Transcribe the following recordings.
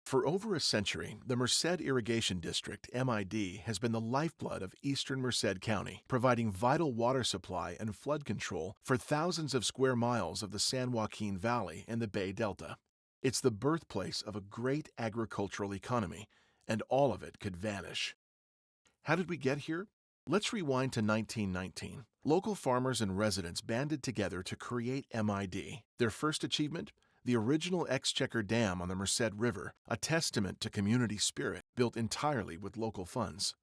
For over a century, the Merced Irrigation District, MID, has been the lifeblood of eastern Merced County, providing vital water supply and flood control for thousands of square miles of the San Joaquin Valley and the Bay Delta. It's the birthplace of a great agricultural economy, and all of it could vanish. How did we get here? Let's rewind to 1919. Local farmers and residents banded together to create MID. Their first achievement? The original Exchequer Dam on the Merced River, a testament to community spirit, built entirely with local funds.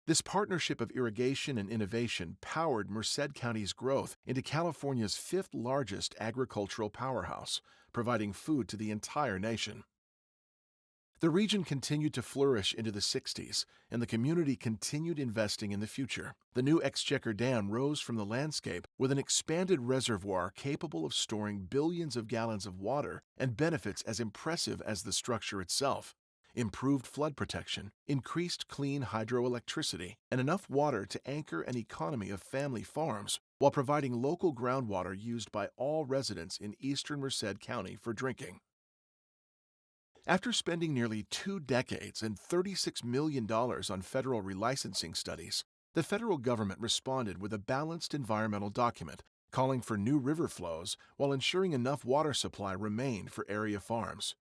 This partnership of irrigation and innovation powered Merced County's growth into California's fifth largest agricultural powerhouse, providing food to the entire nation. The region continued to flourish into the 60s, and the community continued investing in the future. The new Exchequer Dam rose from the landscape with an expanded reservoir capable of storing billions of gallons of water and benefits as impressive as the structure itself. Improved flood protection, increased clean hydroelectricity, and enough water to anchor an economy of family farms while providing local groundwater used by all residents in eastern Merced County for drinking. After spending nearly 2 decades and $36 million on federal relicensing studies, the federal government responded with a balanced environmental document calling for new river flows while ensuring enough water supply remained for area farms.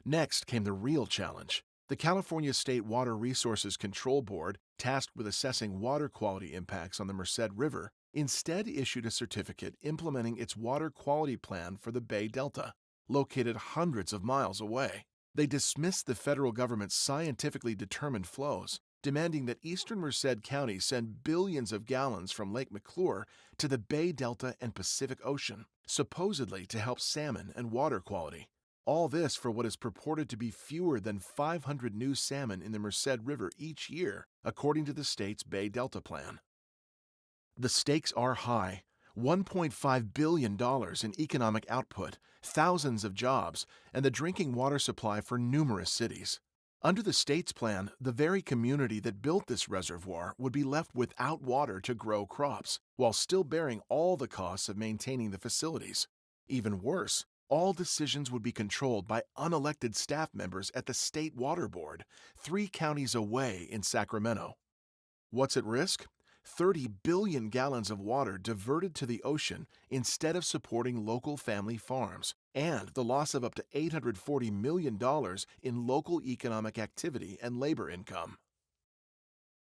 Next came the real challenge. The California State Water Resources Control Board, tasked with assessing water quality impacts on the Merced River, instead issued a certificate implementing its water quality plan for the Bay Delta, located hundreds of miles away. They dismissed the federal government's scientifically determined flows, demanding that eastern Merced County send billions of gallons from Lake McClure to the Bay Delta and Pacific Ocean, supposedly to help salmon and water quality. All this for what is purported to be fewer than 500 new salmon in the Merced River each year, according to the state's Bay Delta plan. The stakes are high. $1.5 billion in economic output, thousands of jobs, and the drinking water supply for numerous cities. Under the state's plan, the very community that built this reservoir would be left without water to grow crops, while still bearing all the costs of maintaining the facilities. Even worse, all decisions would be controlled by unelected staff members at the State Water Board, 3 counties away in Sacramento. What's at risk? 30 billion gallons of water diverted to the ocean instead of supporting local family farms, and the loss of up to $840 million in local economic activity and labor income.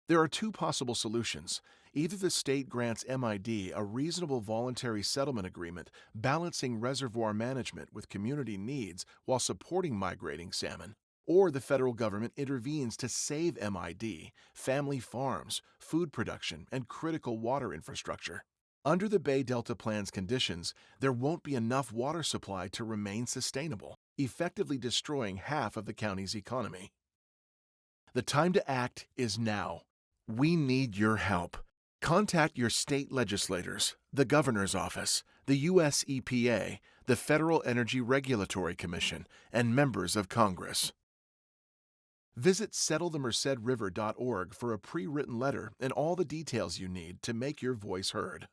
There are 2 possible solutions. Either the state grants MID a reasonable voluntary settlement agreement balancing reservoir management with community needs while supporting migrating salmon, or the federal government intervenes to save MID, family farms, food production, and critical water infrastructure. Under the Bay Delta Plan's conditions, there won't be enough water supply to remain sustainable, effectively destroying half of the county's economy. The time to act is now. We need your help. Contact your state legislators, the governor's office, the U.S. EPA, the Federal Energy Regulatory Commission, and members of Congress. Visit settlethemercedriver.org for a pre-written letter and all the details you need to make your voice heard.